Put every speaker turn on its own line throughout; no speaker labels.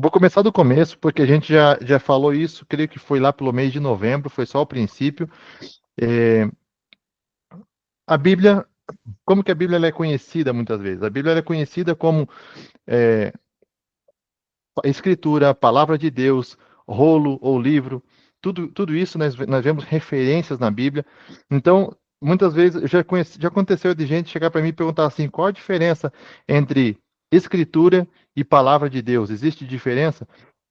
Vou começar do começo, porque a gente já falou isso, creio que foi lá pelo mês de novembro, foi só o princípio. É, a Bíblia, como que a Bíblia ela é conhecida muitas vezes? A Bíblia ela é conhecida como é, Escritura, Palavra de Deus, rolo ou livro. Tudo isso nós vemos referências na Bíblia. Então, muitas vezes já aconteceu de gente chegar para mim e perguntar assim: qual a diferença entre Escritura e Palavra de Deus? Existe diferença?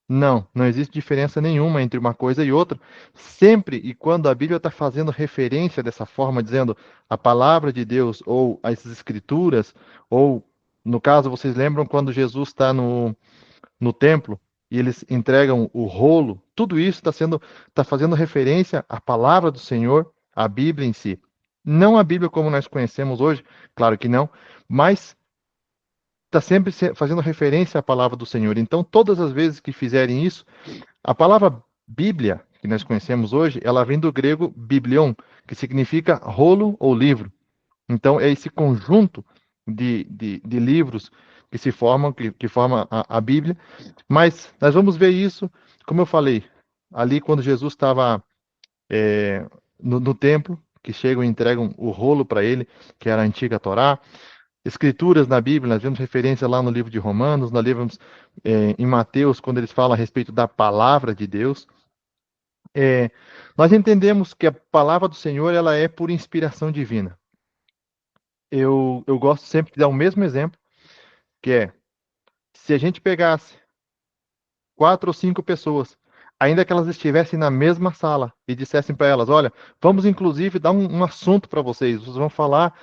Não, não existe diferença nenhuma entre uma coisa e outra. Sempre e quando a Bíblia está fazendo referência dessa forma, dizendo a palavra de Deus ou as escrituras, ou no caso, vocês lembram quando Jesus está no templo e eles entregam o rolo, tudo isso está fazendo referência à palavra do Senhor, à Bíblia em si. Não a Bíblia como nós conhecemos hoje, claro que não, mas está sempre fazendo referência à palavra do Senhor. Então, todas as vezes que fizerem isso, a palavra Bíblia, que nós conhecemos hoje, ela vem do grego biblion, que significa rolo ou livro. Então, é esse conjunto de livros que se formam, que forma a Bíblia. Mas nós vamos ver isso, como eu falei, ali quando Jesus estava no templo, que chegam e entregam o rolo para ele, que era a antiga Torá. Escrituras na Bíblia, nós vemos referência lá no livro de Romanos, nós vemos em Mateus, quando eles falam a respeito da palavra de Deus. É, nós entendemos que a palavra do Senhor ela é por inspiração divina. Eu gosto sempre de dar o mesmo exemplo, que é, se a gente pegasse 4 ou 5 pessoas, ainda que elas estivessem na mesma sala e dissessem para elas, olha, vamos inclusive dar um assunto para vocês vão falar,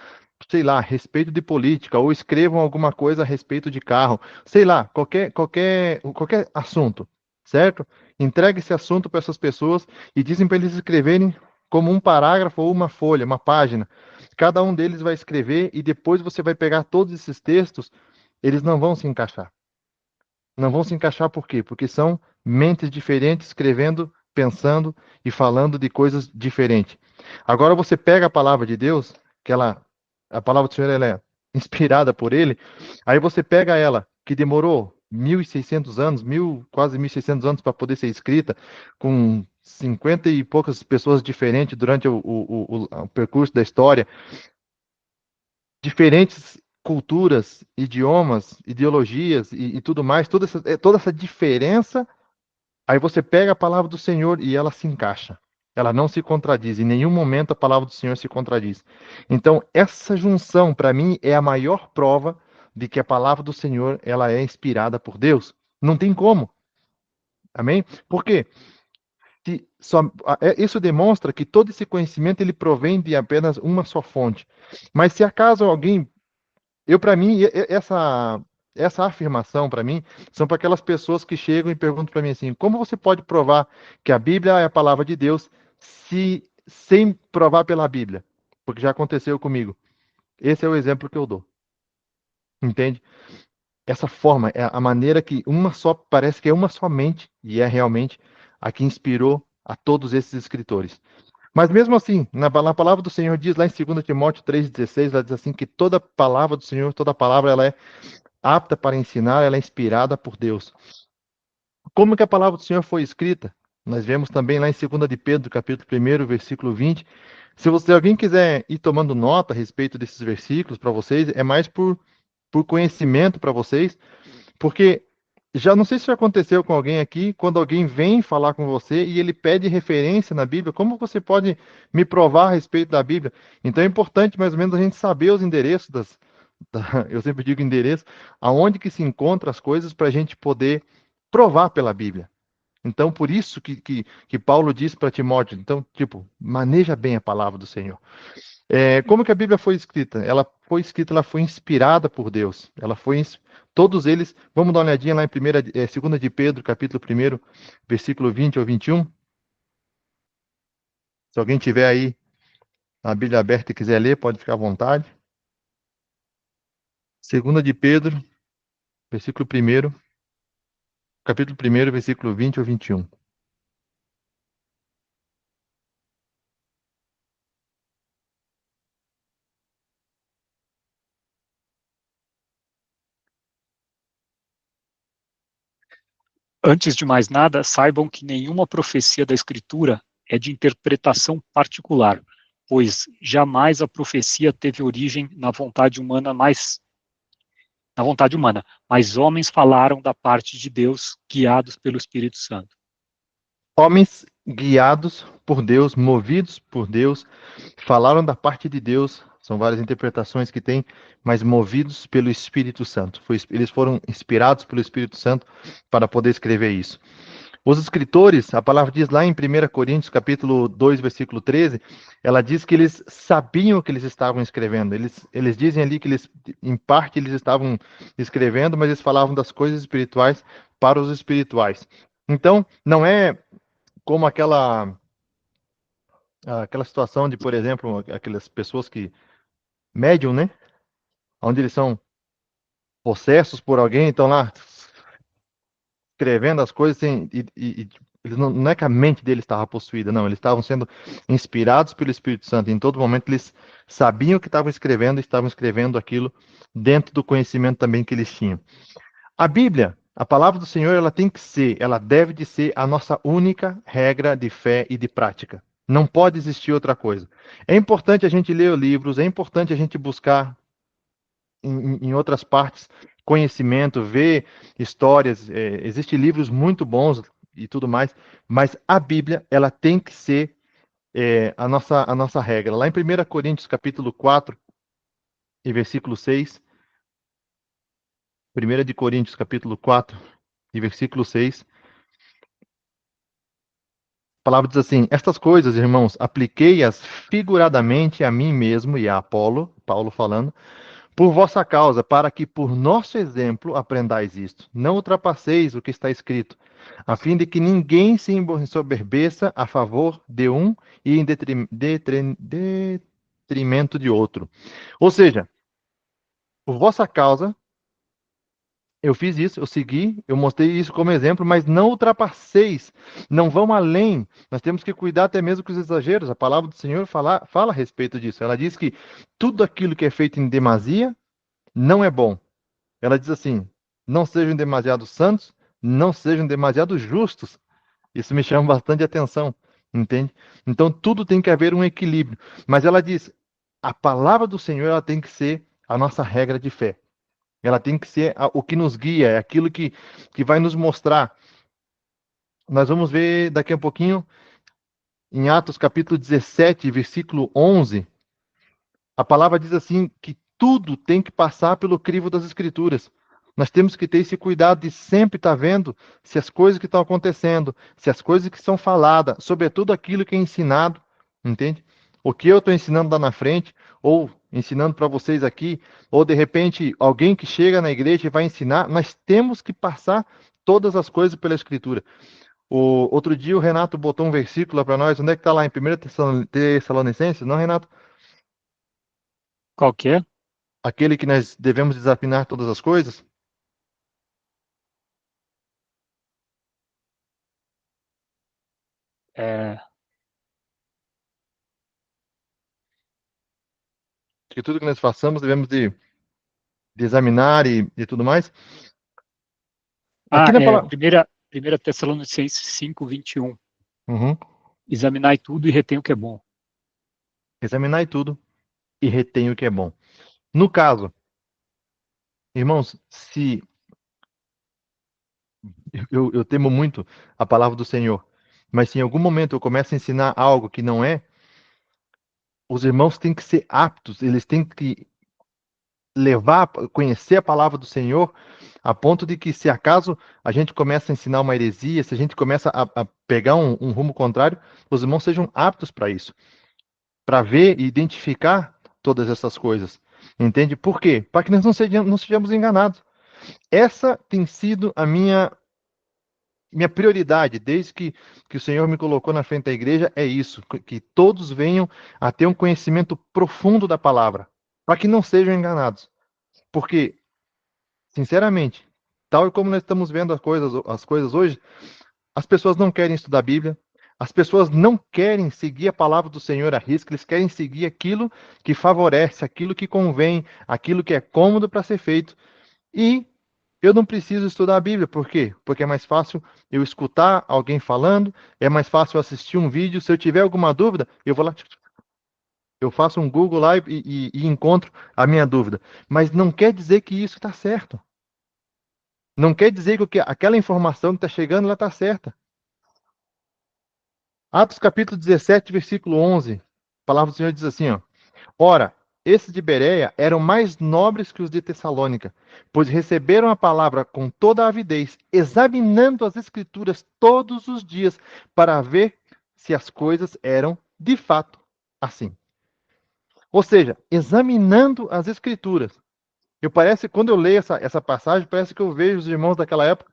sei lá, a respeito de política, ou escrevam alguma coisa a respeito de carro, sei lá, qualquer assunto, certo? Entregue esse assunto para essas pessoas e dizem para eles escreverem como um parágrafo ou uma folha, uma página. Cada um deles vai escrever e depois você vai pegar todos esses textos, eles não vão se encaixar. Não vão se encaixar por quê? Porque são mentes diferentes escrevendo, pensando e falando de coisas diferentes. Agora você pega a palavra de Deus, a palavra do Senhor ela é inspirada por ele, aí você pega ela, que demorou 1.600 anos, quase 1.600 anos para poder ser escrita, com 50 e poucas pessoas diferentes durante o percurso da história, diferentes culturas, idiomas, ideologias e tudo mais, toda essa diferença, aí você pega a palavra do Senhor e ela se encaixa. Ela não se contradiz, em nenhum momento a palavra do Senhor se contradiz. Então, essa junção, para mim, é a maior prova de que a palavra do Senhor ela é inspirada por Deus. Não tem como. Amém? Por quê? Isso demonstra que todo esse conhecimento ele provém de apenas uma só fonte. Mas se acaso alguém para mim, essa afirmação, para mim, são para aquelas pessoas que chegam e perguntam para mim assim: como você pode provar que a Bíblia é a palavra de Deus se sem provar pela Bíblia? Porque já aconteceu comigo. Esse é o exemplo que eu dou. Entende? Essa forma é a maneira que parece que é uma só mente, e é realmente a que inspirou a todos esses escritores. Mas mesmo assim, na palavra do Senhor diz lá em 2 Timóteo 3,16, ela diz assim que toda palavra do Senhor, toda palavra, ela é apta para ensinar, ela é inspirada por Deus. Como que a palavra do Senhor foi escrita? Nós vemos também lá em 2 de Pedro, capítulo 1, versículo 20. Se alguém quiser ir tomando nota a respeito desses versículos para vocês, é mais por conhecimento para vocês, porque já não sei se já aconteceu com alguém aqui, quando alguém vem falar com você e ele pede referência na Bíblia, como você pode me provar a respeito da Bíblia? Então é importante mais ou menos a gente saber os endereços eu sempre digo endereço, aonde que se encontram as coisas para a gente poder provar pela Bíblia. Então, por isso que Paulo diz para Timóteo, então, tipo, maneja bem a palavra do Senhor. Como que a Bíblia foi escrita? Ela foi inspirada por Deus. Todos eles, vamos dar uma olhadinha lá em 2 de Pedro, capítulo 1, versículo 20 ou 21. Se alguém tiver aí a Bíblia aberta e quiser ler, pode ficar à vontade. 2 de Pedro, versículo 1, capítulo 1, versículo 20 ou 21.
Antes de mais nada, saibam que nenhuma profecia da Escritura é de interpretação particular, pois jamais a profecia teve origem na vontade humana, mas homens falaram da parte de Deus, guiados pelo Espírito Santo.
Homens guiados por Deus, movidos por Deus, falaram da parte de Deus. São várias interpretações que tem, mas movidos pelo Espírito Santo. Eles foram inspirados pelo Espírito Santo para poder escrever isso. Os escritores, a palavra diz lá em 1 Coríntios, capítulo 2, versículo 13, ela diz que eles sabiam o que eles estavam escrevendo. Eles dizem ali que eles, em parte, eles estavam escrevendo, mas eles falavam das coisas espirituais para os espirituais. Então, não é como aquela situação de, por exemplo, aquelas pessoas que médium, né? Onde eles são possessos por alguém, estão lá escrevendo as coisas assim, eles não é que a mente deles estava possuída, não, eles estavam sendo inspirados pelo Espírito Santo. Em todo momento eles sabiam o que estavam escrevendo aquilo dentro do conhecimento também que eles tinham. A Bíblia, a palavra do Senhor, ela deve de ser a nossa única regra de fé e de prática. Não pode existir outra coisa. É importante a gente ler livros, é importante a gente buscar em outras partes conhecimento, ver histórias. Existem livros muito bons e tudo mais, mas a Bíblia, ela tem que ser a nossa regra. Lá em 1 Coríntios, capítulo 4 e versículo 6, 1 de Coríntios, capítulo 4 e versículo 6, a palavra diz assim: estas coisas, irmãos, apliquei-as figuradamente a mim mesmo e a Apolo, Paulo falando, por vossa causa, para que por nosso exemplo aprendais isto. Não ultrapasseis o que está escrito, a fim de que ninguém se ensoberbeça a favor de um e em detrimento de outro. Ou seja, por vossa causa, eu fiz isso, eu segui, eu mostrei isso como exemplo, mas não ultrapasseis, não vão além. Nós temos que cuidar até mesmo com os exageros. A palavra do Senhor fala a respeito disso. Ela diz que tudo aquilo que é feito em demasia não é bom. Ela diz assim: não sejam demasiado santos, não sejam demasiado justos. Isso me chama bastante atenção, entende? Então tudo tem que haver um equilíbrio. Mas ela diz: a palavra do Senhor ela tem que ser a nossa regra de fé. Ela tem que ser o que nos guia, é aquilo que vai nos mostrar. Nós vamos ver daqui a pouquinho, em Atos capítulo 17, versículo 11, a palavra diz assim que tudo tem que passar pelo crivo das Escrituras. Nós temos que ter esse cuidado de sempre estar vendo se as coisas que estão acontecendo, se as coisas que são faladas, sobretudo aquilo que é ensinado, entende? O que eu estou ensinando lá na frente, ou ensinando para vocês aqui, ou de repente alguém que chega na igreja e vai ensinar, nós temos que passar todas as coisas pela Escritura. Outro dia o Renato botou um versículo para nós, onde é que está lá? Em 1 Tessalonicenses? Não, Renato?
Qual que é?
Aquele que nós devemos desafinar todas as coisas?
É,
Que tudo que nós façamos devemos de examinar e tudo mais. Aqui na palavra.
primeira Tessalonicenses 5:21.
Uhum.
Examinai tudo e retém o que é bom.
Examinai tudo e retém o que é bom. No caso, irmãos, se eu temo muito a palavra do Senhor, mas se em algum momento eu começo a ensinar algo que não é, os irmãos têm que ser aptos, eles têm que levar, conhecer a palavra do Senhor, a ponto de que, se acaso a gente começa a ensinar uma heresia, se a gente começa a pegar um rumo contrário, os irmãos sejam aptos para isso, para ver e identificar todas essas coisas. Entende? Por quê? Para que nós não sejamos enganados. Essa tem sido a minha prioridade, desde que o Senhor me colocou na frente da igreja, é isso, que todos venham a ter um conhecimento profundo da palavra, para que não sejam enganados. Porque, sinceramente, tal e como nós estamos vendo as coisas hoje, as pessoas não querem estudar a Bíblia, as pessoas não querem seguir a palavra do Senhor à risca, eles querem seguir aquilo que favorece, aquilo que convém, aquilo que é cômodo para ser feito. E Eu não preciso estudar a Bíblia, por quê? Porque é mais fácil eu escutar alguém falando, é mais fácil eu assistir um vídeo. Se eu tiver alguma dúvida, eu vou lá, eu faço um Google lá e encontro a minha dúvida. Mas não quer dizer que isso está certo. Não quer dizer que aquela informação que está chegando lá está certa. Atos capítulo 17, versículo 11. A palavra do Senhor diz assim, ó. Ora, esses de Bereia eram mais nobres que os de Tessalônica, pois receberam a palavra com toda a avidez, examinando as Escrituras todos os dias, para ver se as coisas eram de fato assim. Ou seja, examinando as Escrituras. Quando eu leio essa passagem, parece que eu vejo os irmãos daquela época,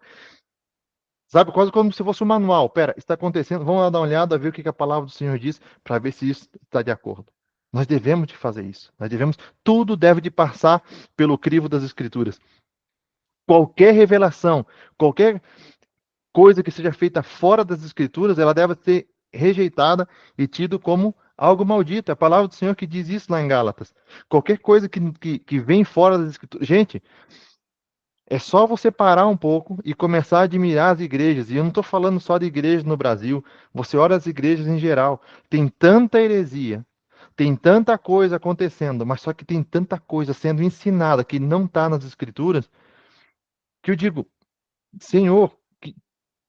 sabe, quase como se fosse um manual. Pera, está acontecendo, vamos lá dar uma olhada, ver o que a palavra do Senhor diz, para ver se isso está de acordo. Nós devemos de fazer isso. Tudo deve de passar pelo crivo das Escrituras. Qualquer revelação, qualquer coisa que seja feita fora das Escrituras, ela deve ser rejeitada e tido como algo maldito. É a palavra do Senhor que diz isso lá em Gálatas. Qualquer coisa que vem fora das Escrituras. Gente, é só você parar um pouco e começar a admirar as igrejas. E eu não estou falando só de igrejas no Brasil. Você olha as igrejas em geral. Tem tanta heresia, tem tanta coisa acontecendo, mas só que tem tanta coisa sendo ensinada que não está nas Escrituras, que eu digo, Senhor,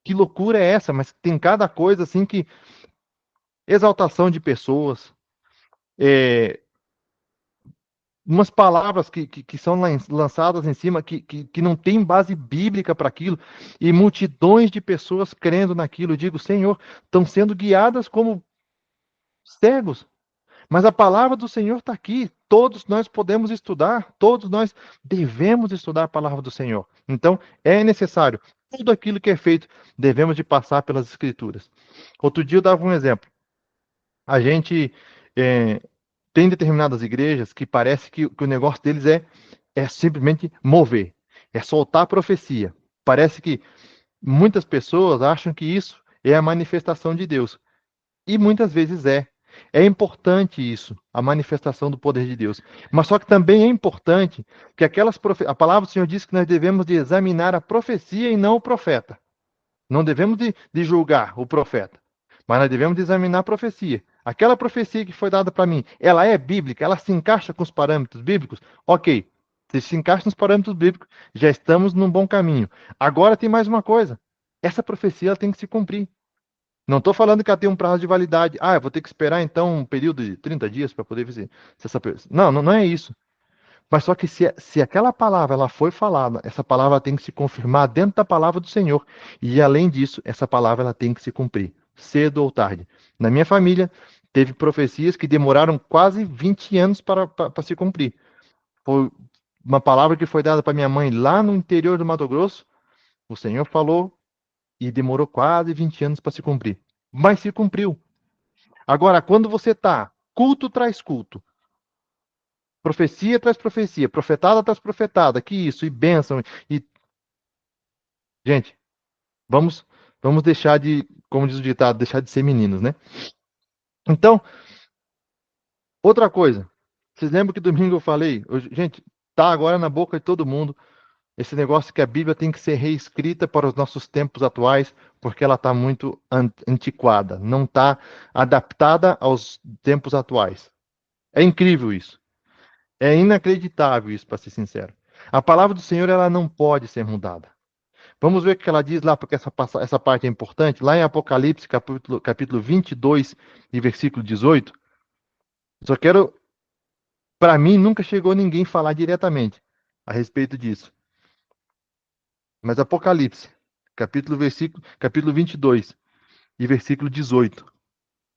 que loucura é essa? Mas tem cada coisa assim que exaltação de pessoas, é, umas palavras que são lançadas em cima que não tem base bíblica para aquilo, e multidões de pessoas crendo naquilo. Eu digo, Senhor, estão sendo guiadas como cegos, mas a palavra do Senhor está aqui. Todos nós podemos estudar, todos nós devemos estudar a palavra do Senhor. Então, é necessário. Tudo aquilo que é feito, devemos de passar pelas Escrituras. Outro dia eu dava um exemplo. A gente é, tem determinadas igrejas que parece que o negócio deles é simplesmente mover, é soltar a profecia. Parece que muitas pessoas acham que isso é a manifestação de Deus. E muitas vezes é. É importante isso, a manifestação do poder de Deus. Mas só que também é importante que a palavra do Senhor diz que nós devemos de examinar a profecia e não o profeta. Não devemos de julgar o profeta, mas nós devemos de examinar a profecia. Aquela profecia que foi dada para mim, ela é bíblica? Ela se encaixa com os parâmetros bíblicos? Ok. Se encaixa nos parâmetros bíblicos, já estamos num bom caminho. Agora tem mais uma coisa. Essa profecia ela tem que se cumprir. Não estou falando que ela tem um prazo de validade. Ah, eu vou ter que esperar então um período de 30 dias para poder ver se essa pessoa. Não é isso. Mas só que se aquela palavra ela foi falada, essa palavra tem que se confirmar dentro da palavra do Senhor. E além disso, essa palavra ela tem que se cumprir, cedo ou tarde. Na minha família, teve profecias que demoraram quase 20 anos para se cumprir. Foi uma palavra que foi dada para minha mãe lá no interior do Mato Grosso. O Senhor falou e demorou quase 20 anos para se cumprir. Mas se cumpriu. Agora, quando você está culto traz culto, profecia traz profecia, profetada traz profetada, que isso, e bênção, e... Gente, vamos, vamos deixar de, como diz o ditado, deixar de ser meninos, né? Então, outra coisa, vocês lembram que domingo eu falei, gente, tá agora na boca de todo mundo, esse negócio que a Bíblia tem que ser reescrita para os nossos tempos atuais, porque ela está muito antiquada, não está adaptada aos tempos atuais. É incrível isso. É inacreditável isso, para ser sincero. A palavra do Senhor ela não pode ser mudada. Vamos ver o que ela diz lá, porque essa parte é importante. Lá em Apocalipse, capítulo 22 e versículo 18. Só quero, para mim, nunca chegou ninguém falar diretamente a respeito disso. Mas Apocalipse, capítulo 22 e versículo 18.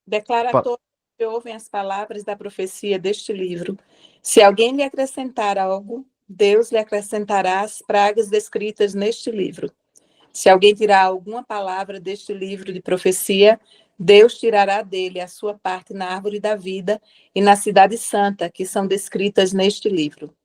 Declara a todos que ouvem as palavras da profecia deste livro. Se alguém lhe acrescentar algo, Deus lhe acrescentará as pragas descritas neste livro. Se alguém tirar alguma palavra deste livro de profecia, Deus tirará dele a sua parte na árvore da vida e na cidade santa, que são descritas neste livro.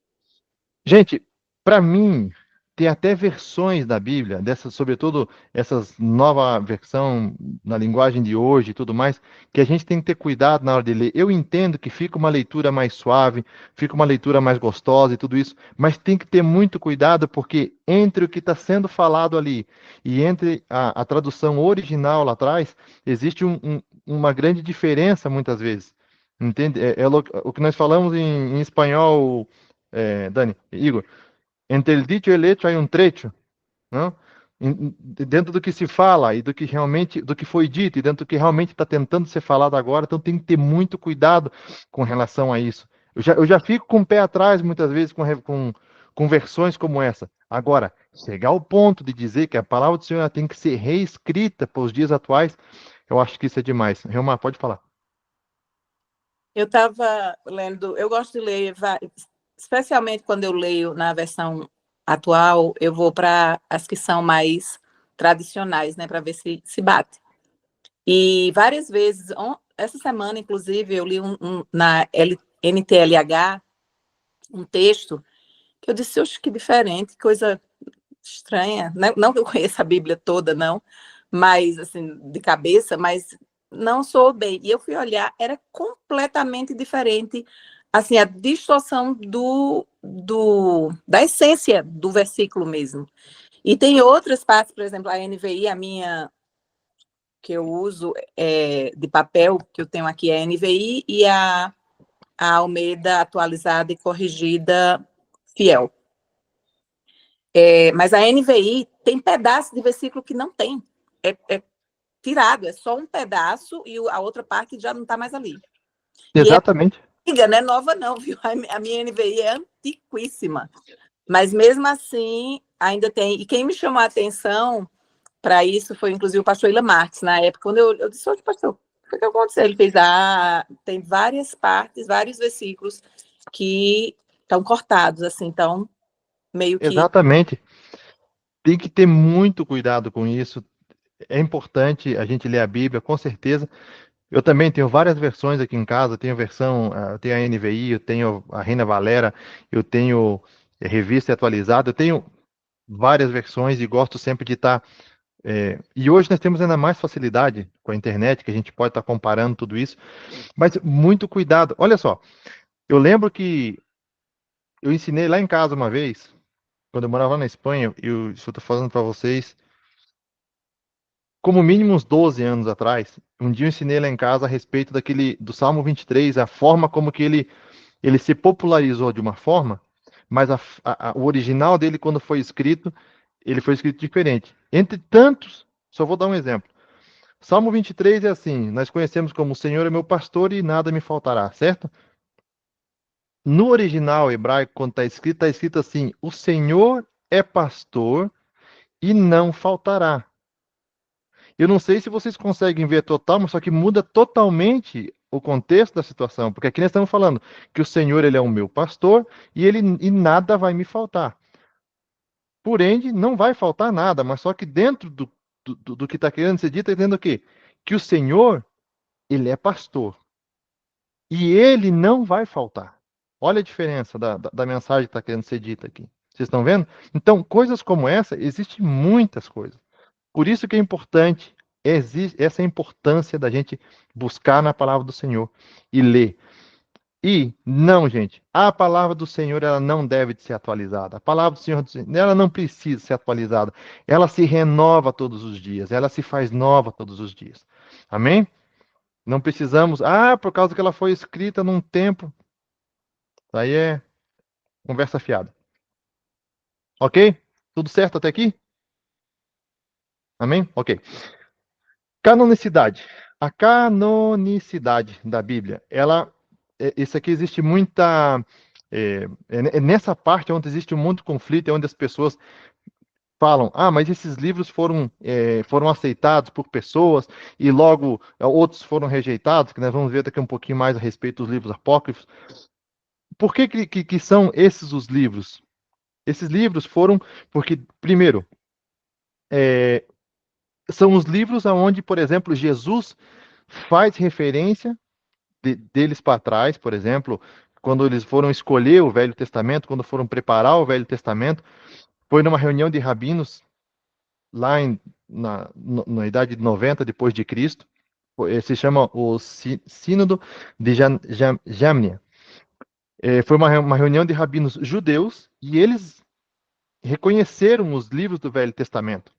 Gente, para mim, tem até versões da Bíblia, dessas, sobretudo essas nova versão na linguagem de hoje e tudo mais, que a gente tem que ter cuidado na hora de ler. Eu entendo que fica uma leitura mais suave, fica uma leitura mais gostosa e tudo isso, mas tem que ter muito cuidado, porque entre o que está sendo falado ali e entre a tradução original lá atrás, existe uma grande diferença muitas vezes. Entende? O que nós falamos em espanhol, Dani, Igor. Entre el dicho e el hecho há um trecho, não? Dentro do que se fala e do que realmente, do que foi dito e dentro do que realmente está tentando ser falado agora, então tem que ter muito cuidado com relação a isso. Eu já fico com o pé atrás muitas vezes com versões como essa. Agora, chegar ao ponto de dizer que a palavra do Senhor tem que ser reescrita para os dias atuais, eu acho que isso é demais. Reumar, pode falar.
Eu estava lendo, eu gosto de ler, especialmente quando eu leio na versão atual, eu vou para as que são mais tradicionais, né, para ver se bate. E várias vezes, essa semana, inclusive, eu li na NTLH um texto que eu disse, oxe, que diferente, coisa estranha. Não que eu conheça a Bíblia toda, não, mas, assim, de cabeça, mas não sou bem. E eu fui olhar, era completamente diferente, assim, a distorção da essência do versículo mesmo. E tem outras partes, por exemplo, a NVI, a minha que eu uso de papel, que eu tenho aqui é a NVI, e a Almeida atualizada e corrigida fiel. Mas a NVI tem pedaço de versículo que não tem. É tirado, é só um pedaço e a outra parte já não está mais ali.
Exatamente.
E antiga, não é nova não, viu? A minha NVI é antiquíssima. Mas mesmo assim, ainda tem. E quem me chamou a atenção para isso foi, inclusive, o pastor Ila Marques, na época, quando eu disse, oxe, pastor, o que aconteceu? Ele fez, tem várias partes, vários versículos que estão cortados, assim, então, meio que...
Exatamente. Tem que ter muito cuidado com isso. É importante a gente ler a Bíblia, com certeza. Eu também tenho várias versões aqui em casa. Eu tenho a NVI, eu tenho a Reina Valera, eu tenho revista atualizada, eu tenho várias versões e gosto sempre de estar. E hoje nós temos ainda mais facilidade com a internet, que a gente pode estar comparando tudo isso. Mas muito cuidado. Olha só, eu lembro que eu ensinei lá em casa uma vez, quando eu morava na Espanha, isso eu estou falando para vocês. Como mínimo uns 12 anos atrás, um dia eu ensinei lá em casa a respeito do Salmo 23, a forma como que ele se popularizou de uma forma, mas o original dele, quando foi escrito, ele foi escrito diferente. Entre tantos, só vou dar um exemplo. Salmo 23 é assim, nós conhecemos como o Senhor é meu pastor e nada me faltará, certo? No original hebraico, quando está escrito assim, o Senhor é pastor e não faltará. Eu não sei se vocês conseguem ver total, mas só que muda totalmente o contexto da situação, porque aqui nós estamos falando que o Senhor ele é o meu pastor e nada vai me faltar. Porém, não vai faltar nada, mas só que dentro do que está querendo ser dito, está dizendo o quê? Que o Senhor ele é pastor e ele não vai faltar. Olha a diferença da mensagem que está querendo ser dita aqui. Vocês estão vendo? Então, coisas como essa, existem muitas coisas. Por isso que é importante, existe essa importância da gente buscar na palavra do Senhor e ler. E não, gente, a palavra do Senhor ela não deve de ser atualizada. A palavra do Senhor ela não precisa ser atualizada. Ela se renova todos os dias, ela se faz nova todos os dias. Amém? Não precisamos, por causa que ela foi escrita num tempo. Aí é conversa fiada. Ok? Tudo certo até aqui? Amém? Ok. Canonicidade. A canonicidade da Bíblia, isso aqui existe muita, nessa parte onde existe muito conflito, é onde as pessoas falam, mas esses livros foram aceitados por pessoas e logo outros foram rejeitados, que nós vamos ver daqui um pouquinho mais a respeito dos livros apócrifos. Por que são esses os livros? Esses livros foram porque, primeiro, são os livros aonde, por exemplo, Jesus faz referência deles para trás, por exemplo, quando eles foram escolher o Velho Testamento, quando foram preparar o Velho Testamento, Foi numa reunião de rabinos, lá na idade de 90 depois de Cristo. Se chama o Sínodo de Jamnia. Foi uma reunião de rabinos judeus e eles reconheceram os livros do Velho Testamento.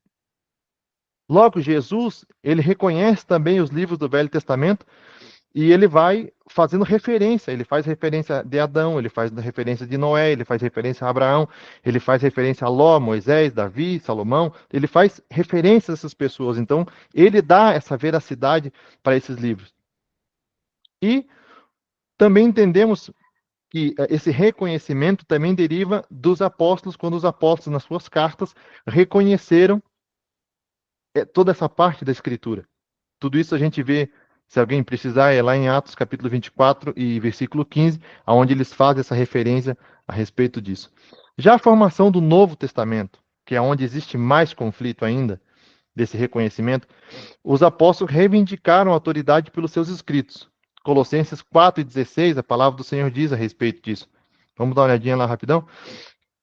Logo, Jesus, ele reconhece também os livros do Velho Testamento e ele vai fazendo referência. Ele faz referência de Adão, ele faz referência de Noé, ele faz referência a Abraão, ele faz referência a Ló, Moisés, Davi, Salomão. Ele faz referência a essas pessoas. Então, ele dá essa veracidade para esses livros. E também entendemos que esse reconhecimento também deriva dos apóstolos, quando os apóstolos, nas suas cartas, reconheceram toda essa parte da Escritura. Tudo isso a gente vê, se alguém precisar, é lá em Atos capítulo 24 e versículo 15, onde eles fazem essa referência a respeito disso. Já a formação do Novo Testamento, que é onde existe mais conflito ainda, desse reconhecimento, os apóstolos reivindicaram a autoridade pelos seus escritos. Colossenses 4:16, a palavra do Senhor diz a respeito disso. Vamos dar uma olhadinha lá rapidão.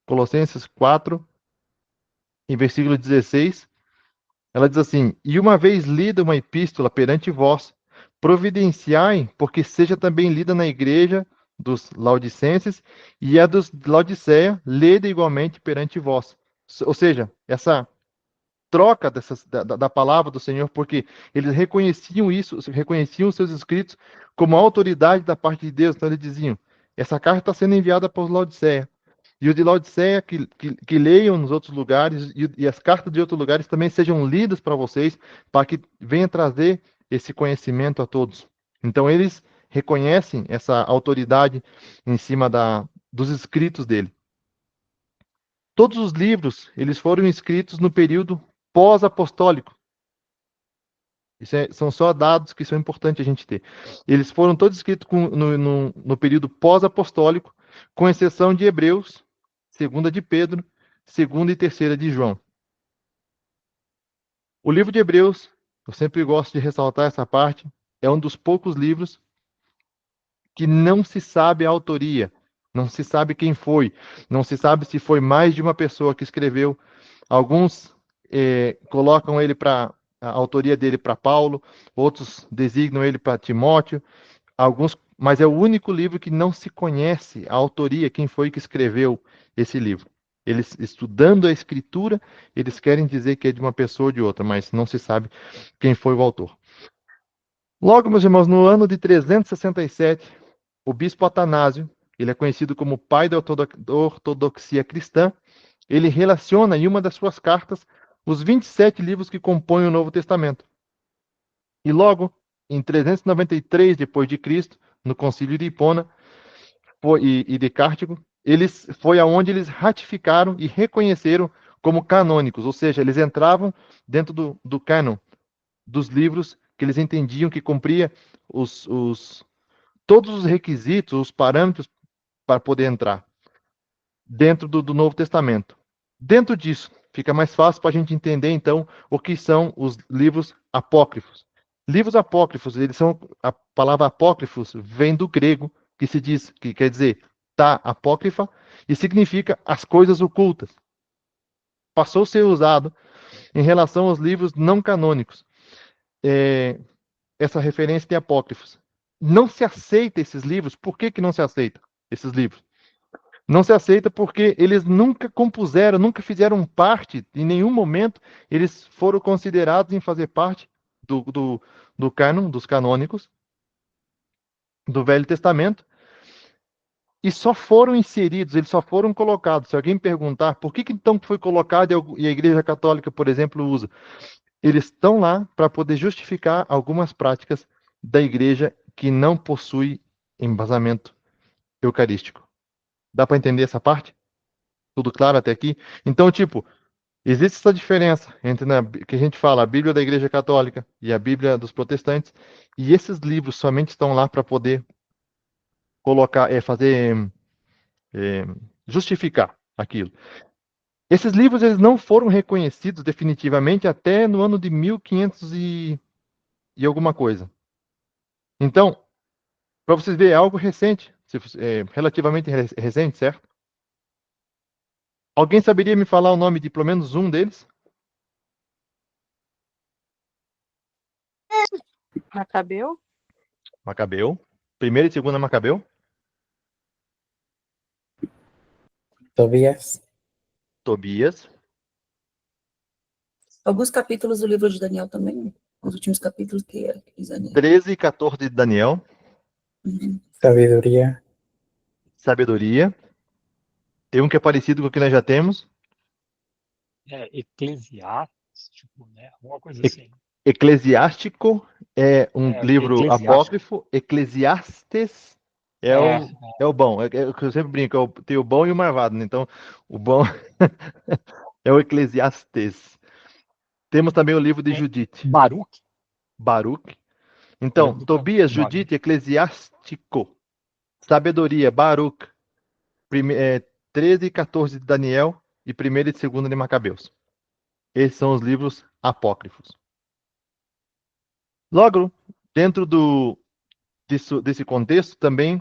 Colossenses 4, em versículo 16, ela diz assim: E uma vez lida uma epístola perante vós, providenciai, porque seja também lida na igreja dos Laodicenses, e a dos Laodiceia, leda igualmente perante vós. Ou seja, essa troca da palavra do Senhor, porque eles reconheciam isso, reconheciam os seus escritos como autoridade da parte de Deus. Então eles diziam: essa carta está sendo enviada para os Laodiceia. E os de Laodiceia que leiam nos outros lugares, e as cartas de outros lugares também sejam lidas para vocês, para que venha trazer esse conhecimento a todos. Então eles reconhecem essa autoridade em cima dos escritos dele. Todos os livros, eles foram escritos no período pós-apostólico. São só dados que são importantes a gente ter. Eles foram todos escritos no período pós-apostólico, com exceção de Hebreus, 2ª de Pedro, 2ª e 3ª de João. O livro de Hebreus, eu sempre gosto de ressaltar essa parte, é um dos poucos livros que não se sabe a autoria, não se sabe quem foi, não se sabe se foi mais de uma pessoa que escreveu. Alguns colocam ele para a autoria dele para Paulo, outros designam ele para Timóteo, mas é o único livro que não se conhece a autoria, quem foi que escreveu esse livro. Eles, estudando a escritura, eles querem dizer que é de uma pessoa ou de outra, mas não se sabe quem foi o autor. Logo, meus irmãos, no ano de 367, o bispo Atanásio, ele é conhecido como pai da ortodoxia cristã, ele relaciona em uma das suas cartas os 27 livros que compõem o Novo Testamento. E logo, em 393 depois de Cristo, no Concílio de Hipona e de Cártigo, foi aonde eles ratificaram e reconheceram como canônicos, ou seja, eles entravam dentro do cânon dos livros que eles entendiam que cumpria todos os requisitos, os parâmetros para poder entrar dentro do Novo Testamento. Dentro disso, fica mais fácil para a gente entender, então, o que são os livros apócrifos. Livros apócrifos, a palavra apócrifos vem do grego, que quer dizer tá apócrifa, e significa as coisas ocultas. Passou a ser usado em relação aos livros não canônicos. Essa referência de apócrifos. Não se aceita esses livros. Por que não se aceita esses livros? Não se aceita porque eles nunca compuseram, nunca fizeram parte, em nenhum momento eles foram considerados em fazer parte do cânon, dos canônicos, do Velho Testamento, e só foram inseridos, eles só foram colocados. Se alguém perguntar por que então foi colocado e a Igreja Católica, por exemplo, usa, eles estão lá para poder justificar algumas práticas da Igreja que não possui embasamento eucarístico. Dá para entender essa parte? Tudo claro até aqui? Então, existe essa diferença entre que a gente fala a Bíblia da Igreja Católica e a Bíblia dos protestantes, e esses livros somente estão lá para poder colocar, justificar aquilo. Esses livros eles não foram reconhecidos definitivamente até no ano de 1500 e alguma coisa. Então, para vocês verem, é algo recente, relativamente recente, certo? Alguém saberia me falar o nome de pelo menos um deles?
Macabeu?
Macabeu. Primeira e segunda Macabeu.
Tobias,
Tobias.
Alguns capítulos do livro de Daniel também, os últimos capítulos que é Daniel.
13 e 14 de Daniel.
Uhum.
sabedoria,
Sabedoria. Tem um que é parecido com o que nós já temos.
Eclesiástico, né? Alguma coisa assim.
Eclesiástico é um livro
Eclesiástico.
apócrifo. Eclesiastes é o bom. É o que eu sempre brinco, tem o bom e o marvado, né? Então, o bom é o Eclesiastes. Temos também o livro de Judite,
Baruch.
Baruch.
Eu
Então,
lembro do
Tobias,
Baruch.
Judite, Eclesiástico. Sabedoria, Baruch. 13 e 14 de Daniel e 1ª e 2ª de Macabeus. Esses são os livros apócrifos. Logo, dentro desse contexto, também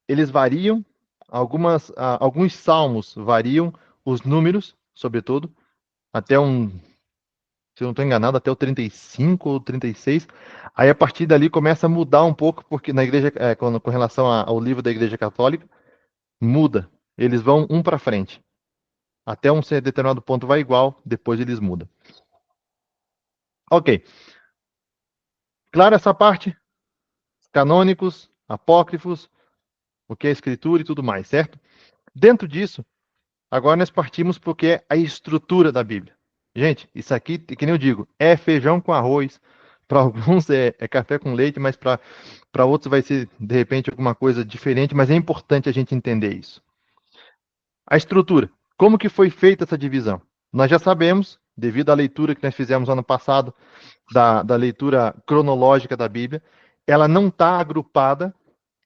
eles variam, alguns salmos variam os números, sobretudo, até se eu não estou enganado, até o 35 ou 36. Aí, a partir dali, começa a mudar um pouco, porque na igreja, com relação ao livro da Igreja Católica, muda. Eles vão um para frente. Até um determinado ponto vai igual, depois eles mudam. Ok. Claro essa parte? Canônicos, apócrifos, o que é escritura e tudo mais, certo? Dentro disso, agora nós partimos porque é a estrutura da Bíblia. Gente, isso aqui, que nem eu digo, é feijão com arroz. Para alguns é café com leite, mas para outros vai ser, de repente, alguma coisa diferente, mas é importante a gente entender isso. A estrutura. Como que foi feita essa divisão? Nós já sabemos, devido à leitura que nós fizemos ano passado, da leitura cronológica da Bíblia, ela não está agrupada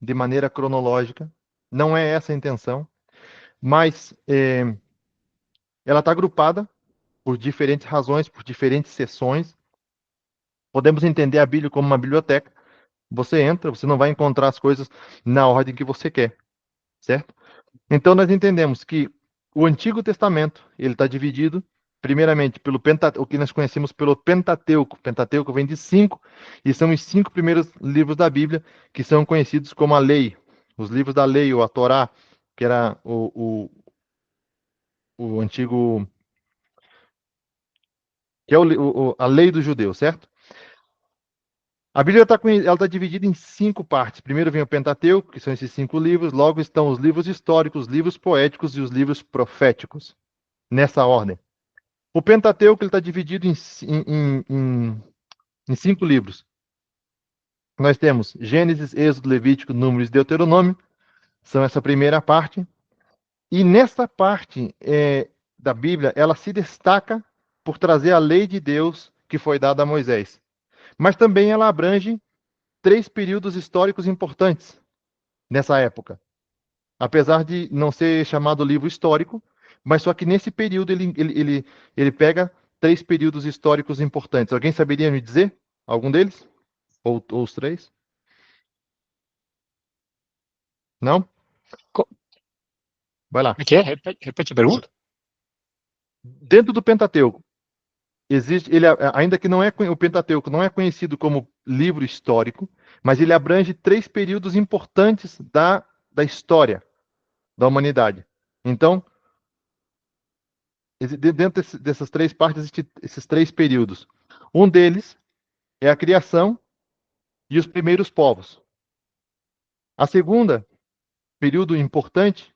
de maneira cronológica, não é essa a intenção, mas ela está agrupada por diferentes razões, por diferentes seções. Podemos entender a Bíblia como uma biblioteca. Você entra, você não vai encontrar as coisas na ordem que você quer, certo? Então nós entendemos que o Antigo Testamento ele está dividido primeiramente pelo o que nós conhecemos pelo Pentateuco. O Pentateuco vem de 5 e são os 5 primeiros livros da Bíblia que são conhecidos como a Lei, os livros da Lei ou a Torá, que era o antigo, que é a Lei dos Judeus, certo? A Bíblia está dividida em 5 partes. Primeiro vem o Pentateuco, que são esses 5 livros. Logo estão os livros históricos, os livros poéticos e os livros proféticos. Nessa ordem. O Pentateuco está dividido em 5 livros. Nós temos Gênesis, Êxodo, Levítico, Números e Deuteronômio. São essa primeira parte. E nessa parte da Bíblia, ela se destaca por trazer a lei de Deus que foi dada a Moisés. Mas também ela abrange 3 períodos históricos importantes nessa época. Apesar de não ser chamado livro histórico, mas só que nesse período ele pega 3 períodos históricos importantes. Alguém saberia me dizer algum deles? Ou os 3? Não? Vai lá.
O que é? Repete a pergunta.
Dentro do Pentateuco, existe, ainda que não é o Pentateuco não é conhecido como livro histórico, mas ele abrange 3 períodos importantes da história da humanidade. Então, dentro dessas 3 partes, existem esses 3 períodos. Um deles é a criação e os primeiros povos. A segunda período importante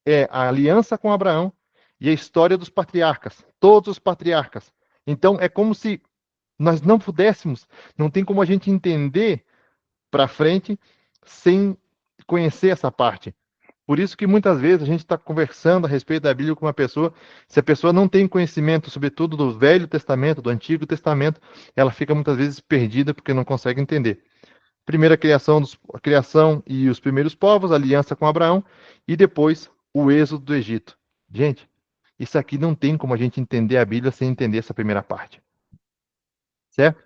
é a aliança com Abraão e a história dos patriarcas, todos os patriarcas. Então, é como se nós não pudéssemos, não tem como a gente entender para frente sem conhecer essa parte. Por isso que muitas vezes a gente está conversando a respeito da Bíblia com uma pessoa, se a pessoa não tem conhecimento, sobretudo do Velho Testamento, do Antigo Testamento, ela fica muitas vezes perdida porque não consegue entender. Primeira a criação e os primeiros povos, a aliança com Abraão, e depois o êxodo do Egito. Gente, isso aqui não tem como a gente entender a Bíblia sem entender essa primeira parte. Certo?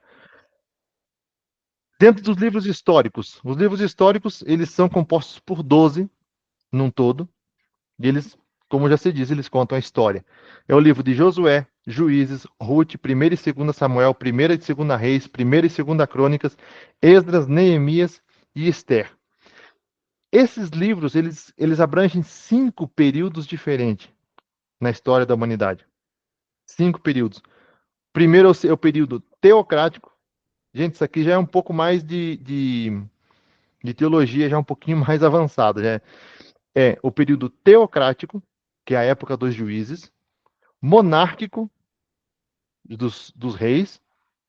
Dentro dos livros históricos, os livros históricos, eles são compostos por 12 num todo, e eles como já se diz, eles contam a história. É o livro de Josué, Juízes, Ruth, 1ª e 2ª Samuel, 1ª e 2ª Reis, 1ª e 2ª Crônicas, Esdras, Neemias e Esther. Esses livros, eles abrangem 5 períodos diferentes na história da humanidade. 5 períodos. Primeiro é o período teocrático. Gente, isso aqui já é um pouco mais de teologia, já um pouquinho mais avançada. Já é o período teocrático, que é a época dos juízes, monárquico, dos reis,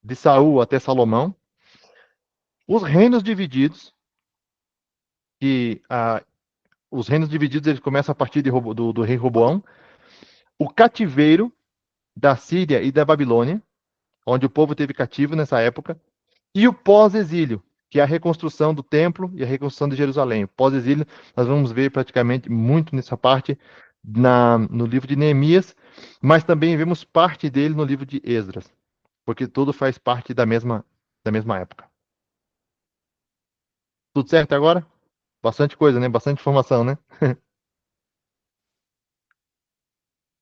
de Saul até Salomão, os reinos divididos, que os reinos divididos eles começam a partir do rei Roboão, o cativeiro da Síria e da Babilônia, onde o povo teve cativo nessa época, e o pós-exílio, que é a reconstrução do templo e a reconstrução de Jerusalém. O pós-exílio, nós vamos ver praticamente muito nessa parte no livro de Neemias, mas também vemos parte dele no livro de Esdras, porque tudo faz parte da mesma época. Tudo certo agora? Bastante coisa, né? Bastante informação, né?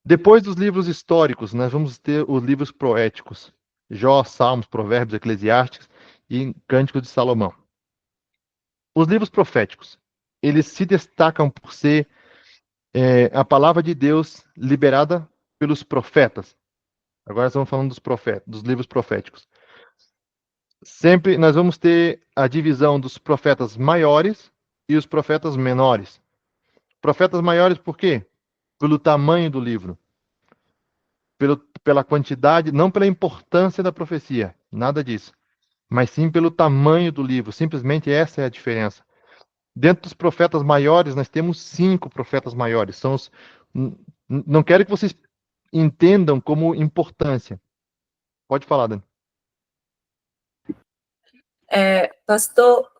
Depois dos livros históricos, nós vamos ter os livros poéticos. Jó, Salmos, Provérbios, Eclesiastes e Cânticos de Salomão. Os livros proféticos, eles se destacam por ser a palavra de Deus liberada pelos profetas. Agora estamos falando dos profetas, dos livros proféticos. Sempre nós vamos ter a divisão dos profetas maiores e os profetas menores. Profetas maiores por quê? Pelo tamanho do livro. Pela quantidade, não pela importância da profecia, nada disso. Mas sim pelo tamanho do livro. Simplesmente essa é a diferença. Dentro dos profetas maiores, nós temos 5 profetas maiores. Não quero que vocês entendam como importância. Pode falar, Dani.
Pastor,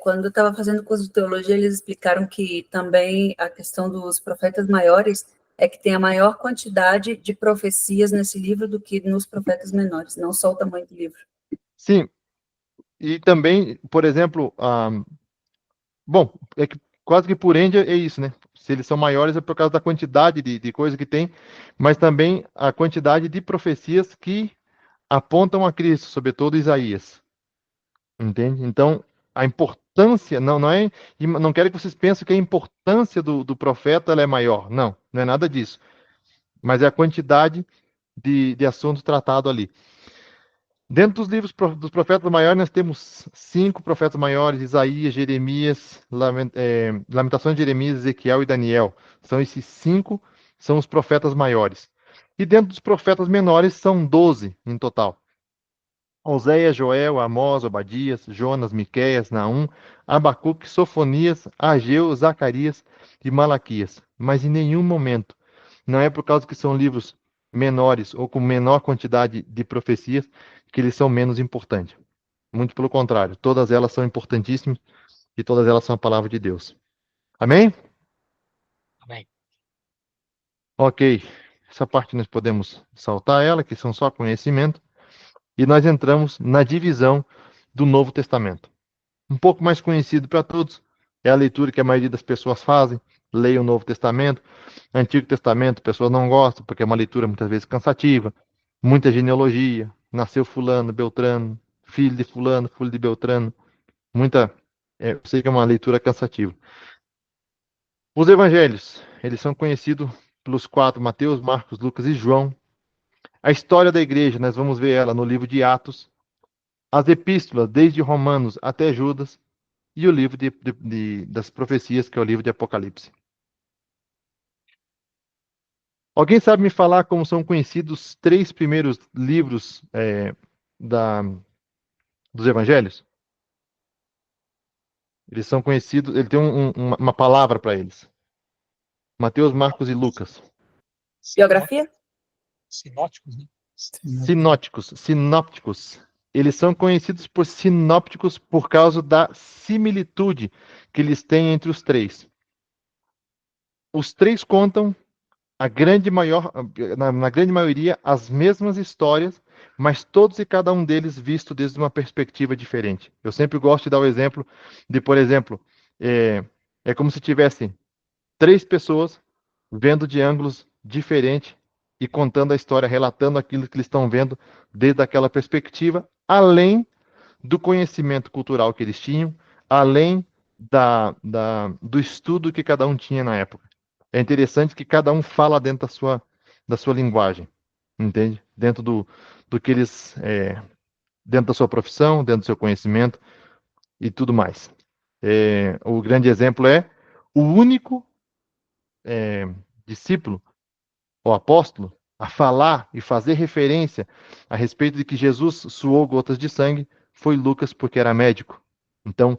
quando eu estava fazendo curso de teologia, eles explicaram que também a questão dos profetas maiores é que tem a maior quantidade de profecias nesse livro do que nos profetas menores, não só o tamanho do livro.
Sim. E também, por exemplo, bom, é que quase que por ende é isso, né? Se eles são maiores é por causa da quantidade de coisa que tem, mas também a quantidade de profecias que apontam a Cristo, sobretudo Isaías. Entende? Então, a importância, não é, e não quero que vocês pensem que a importância do profeta ela é maior. Não é nada disso. Mas é a quantidade de assuntos tratados ali. Dentro dos livros dos profetas maiores, nós temos 5 profetas maiores: Isaías, Jeremias, Lamentações de Jeremias, Ezequiel e Daniel. São esses 5, são os profetas maiores. E dentro dos profetas menores, são 12 em total. Oséias, Joel, Amós, Obadias, Jonas, Miqueias, Naum, Abacuque, Sofonias, Ageu, Zacarias e Malaquias. Mas em nenhum momento, não é por causa que são livros menores ou com menor quantidade de profecias que eles são menos importantes. Muito pelo contrário, todas elas são importantíssimas e todas elas são a palavra de Deus. Amém?
Amém.
Ok. Essa parte nós podemos saltar ela, que são só conhecimento. E nós entramos na divisão do Novo Testamento. Um pouco mais conhecido para todos, é a leitura que a maioria das pessoas fazem, leem o Novo Testamento. Antigo Testamento, pessoas não gostam, porque é uma leitura muitas vezes cansativa, muita genealogia, nasceu fulano, Beltrano, filho de fulano, filho de Beltrano, eu sei que é uma leitura cansativa. Os evangelhos, eles são conhecidos pelos 4, Mateus, Marcos, Lucas e João. A história da igreja, nós vamos ver ela no livro de Atos. As epístolas, desde Romanos até Judas, e o livro das profecias, que é o livro de Apocalipse. Alguém sabe me falar como são conhecidos os 3 primeiros livros dos evangelhos? Eles são conhecidos, ele tem uma palavra para eles. Mateus, Marcos e Lucas.
Biografia?
Sinóticos, né?
Sinópticos. Eles são conhecidos por sinópticos por causa da similitude que eles têm entre os 3. Os 3 contam na grande maioria as mesmas histórias, mas todos e cada um deles visto desde uma perspectiva diferente. Eu sempre gosto de dar o exemplo de, por exemplo, é como se tivessem 3 pessoas vendo de ângulos diferentes e contando a história, relatando aquilo que eles estão vendo desde aquela perspectiva, além do conhecimento cultural que eles tinham, além do estudo que cada um tinha na época. É interessante que cada um fala dentro da sua linguagem, entende? Do que eles, dentro da sua profissão, dentro do seu conhecimento e tudo mais. O grande exemplo é o único discípulo, o apóstolo, a falar e fazer referência a respeito de que Jesus suou gotas de sangue foi Lucas, porque era médico. Então,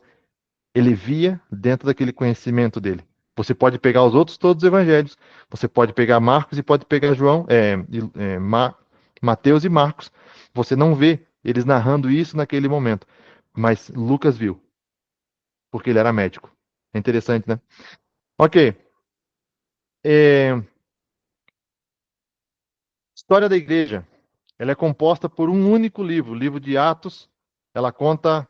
ele via dentro daquele conhecimento dele. Você pode pegar os outros todos os evangelhos, você pode pegar Marcos e pode pegar Mateus e Marcos. Você não vê eles narrando isso naquele momento, mas Lucas viu, porque ele era médico. É interessante, né? Ok. História da igreja. Ela é composta por um único livro, o livro de Atos. Ela conta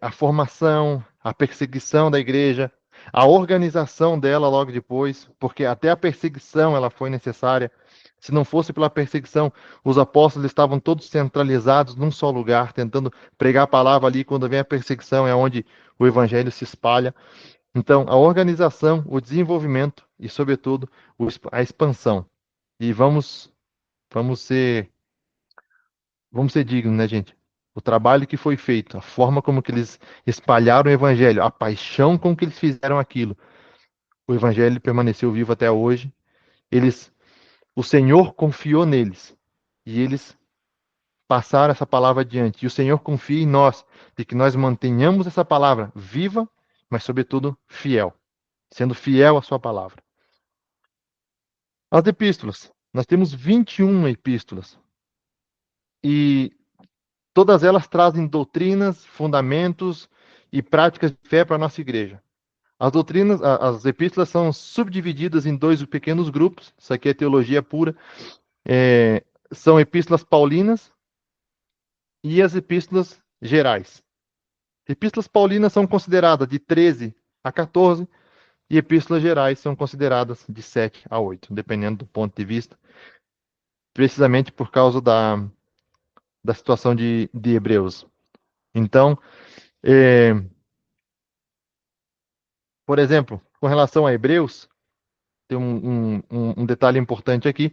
a formação, a perseguição da igreja, a organização dela logo depois, porque até a perseguição ela foi necessária. Se não fosse pela perseguição, os apóstolos estavam todos centralizados num só lugar, tentando pregar a palavra ali. Quando vem a perseguição, é onde o evangelho se espalha. Então, a organização, o desenvolvimento e, sobretudo, a expansão. E vamos ser dignos, né, gente? O trabalho que foi feito, a forma como que eles espalharam o evangelho, a paixão com que eles fizeram aquilo. O evangelho permaneceu vivo até hoje. O Senhor confiou neles e eles passaram essa palavra adiante. E o Senhor confia em nós, de que nós mantenhamos essa palavra viva, mas sobretudo fiel, sendo fiel à sua palavra. As epístolas. Nós temos 21 epístolas. E todas elas trazem doutrinas, fundamentos e práticas de fé para a nossa igreja. As epístolas são subdivididas em dois pequenos grupos. Isso aqui é teologia pura. São epístolas paulinas e as epístolas gerais. Epístolas paulinas são consideradas de 13 a 14 e epístolas gerais são consideradas de 7 a 8, dependendo do ponto de vista, precisamente por causa da situação de Hebreus. Então, por exemplo, com relação a Hebreus, tem um detalhe importante aqui.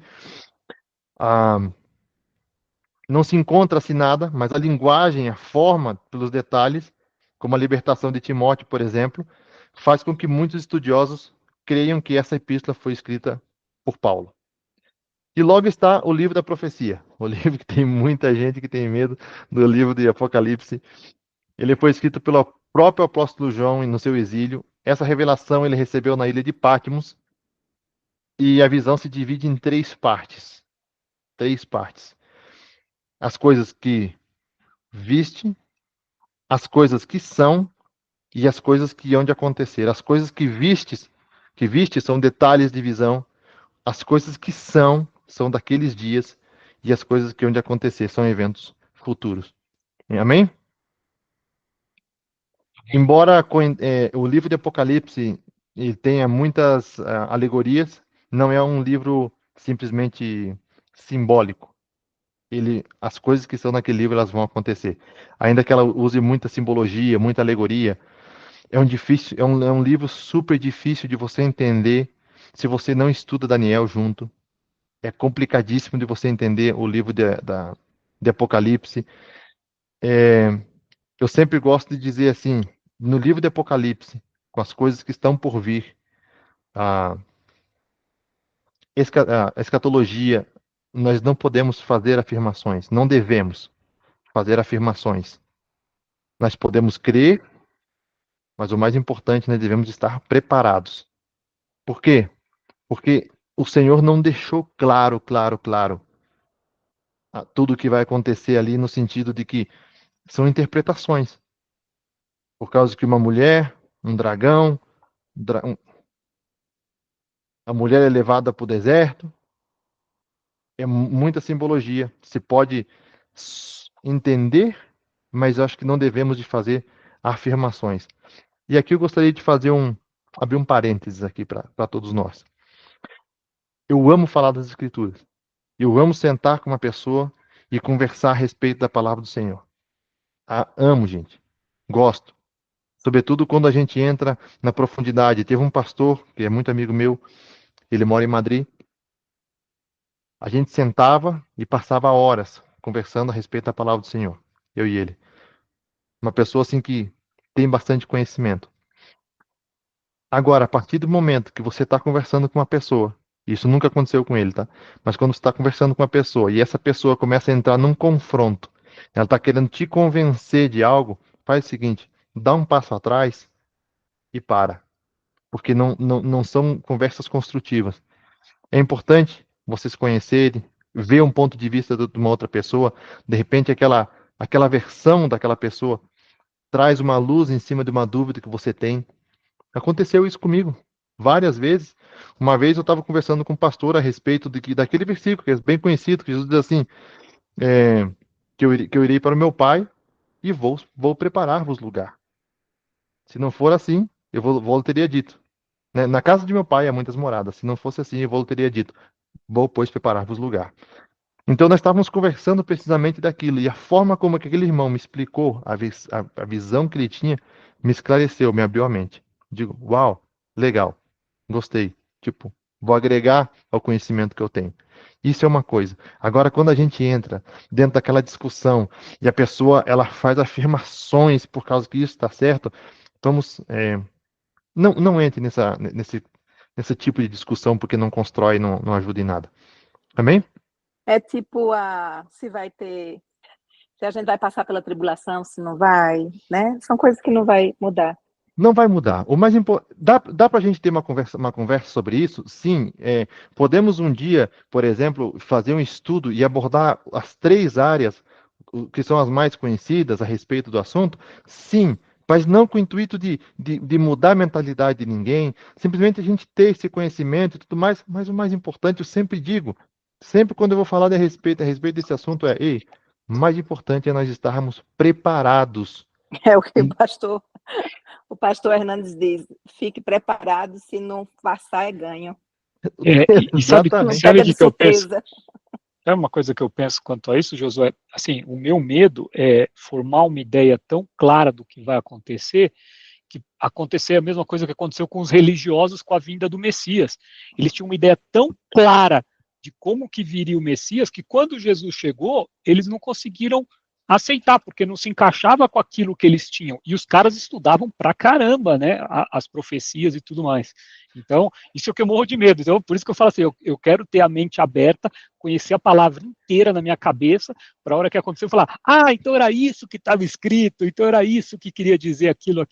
Não se encontra-se nada, mas a linguagem, a forma, pelos detalhes, como a libertação de Timóteo, por exemplo, faz com que muitos estudiosos creiam que essa epístola foi escrita por Paulo. E logo está o livro da profecia, o livro que tem muita gente que tem medo do livro de Apocalipse. Ele foi escrito pelo próprio apóstolo João no seu exílio. Essa revelação ele recebeu na ilha de Patmos. E a visão se divide em três partes. Três partes. As coisas que viste, as coisas que são e as coisas que hão de acontecer. As coisas que viste são detalhes de visão. As coisas que são daqueles dias e as coisas que hão de acontecer são eventos futuros. Amém? Embora o livro de Apocalipse ele tenha muitas alegorias, não é um livro simplesmente simbólico. As coisas que estão naquele livro elas vão acontecer. Ainda que ela use muita simbologia, muita alegoria, é um livro super difícil de você entender se você não estuda Daniel junto. É complicadíssimo de você entender o livro de Apocalipse. Eu sempre gosto de dizer assim, no livro de Apocalipse, com as coisas que estão por vir, a escatologia, nós não podemos fazer afirmações, não devemos fazer afirmações. Nós podemos crer, mas o mais importante, nós devemos estar preparados. Por quê? Porque o Senhor não deixou claro tudo o que vai acontecer ali no sentido de que são interpretações. Por causa que uma mulher, um dragão, a mulher é levada para o deserto, é muita simbologia. Se pode entender, mas eu acho que não devemos de fazer afirmações. E aqui eu gostaria de abrir um parênteses aqui para todos nós. Eu amo falar das Escrituras. Eu amo sentar com uma pessoa e conversar a respeito da palavra do Senhor. Amo, gente. Gosto. Sobretudo quando a gente entra na profundidade. Teve um pastor, que é muito amigo meu, ele mora em Madrid. A gente sentava e passava horas conversando a respeito da palavra do Senhor, eu e ele. Uma pessoa assim que tem bastante conhecimento. Agora, a partir do momento que você está conversando com uma pessoa, isso nunca aconteceu com ele, tá? Mas quando você está conversando com uma pessoa e essa pessoa começa a entrar num confronto, ela está querendo te convencer de algo, faz o seguinte, dá um passo atrás e para. Porque não são conversas construtivas. É importante vocês conhecerem, ver um ponto de vista de uma outra pessoa, de repente aquela versão daquela pessoa traz uma luz em cima de uma dúvida que você tem. Aconteceu isso comigo várias vezes. Uma vez eu estava conversando com um pastor a respeito daquele versículo que é bem conhecido, que Jesus diz assim, que eu irei para o meu Pai e vou preparar-vos lugar. Se não for assim, eu teria dito. Né? Na casa de meu pai há muitas moradas. Se não fosse assim, eu teria dito, vou, pois, preparar-vos lugar. Então, nós estávamos conversando precisamente daquilo, e a forma como aquele irmão me explicou, a visão que ele tinha, me esclareceu, me abriu a mente. Digo, uau, legal, gostei. Tipo, vou agregar ao conhecimento que eu tenho. Isso é uma coisa. Agora, quando a gente entra dentro daquela discussão e a pessoa ela faz afirmações por causa que isso está certo, vamos, não entre nesse tipo de discussão porque não constrói, não ajuda em nada. Amém?
É tipo se a gente vai passar pela tribulação, se não vai, né? São coisas que não vai mudar.
Não vai mudar. O mais importante, dá para a gente ter uma conversa sobre isso? Sim. Podemos um dia, por exemplo, fazer um estudo e abordar as 3 áreas que são as mais conhecidas a respeito do assunto? Sim. Mas não com o intuito de mudar a mentalidade de ninguém, simplesmente a gente ter esse conhecimento e tudo mais. Mas o mais importante, eu sempre digo, sempre quando eu vou falar a respeito desse assunto, ei, o mais importante é nós estarmos preparados.
É o que o pastor Hernandes diz, fique preparado, se não passar é ganho.
E sabe,
Não
Exatamente.
sabe
pega
o
de
que eu penso?
surpresa.
É uma coisa que eu penso quanto a isso, Josué. Assim, o meu medo é formar uma ideia tão clara do que vai acontecer, que acontecer a mesma coisa que aconteceu com os religiosos com a vinda do Messias. Eles tinham uma ideia tão clara de como que viria o Messias, que quando Jesus chegou, eles não conseguiram aceitar, porque não se encaixava com aquilo que eles tinham. E os caras estudavam pra caramba, né, as profecias e tudo mais. Então, isso é o que eu morro de medo. Então, por isso que eu falo assim, eu quero ter a mente aberta, conhecer a palavra inteira na minha cabeça, para a hora que acontecer, eu falar, então era isso que estava escrito, então era isso que queria dizer aquilo,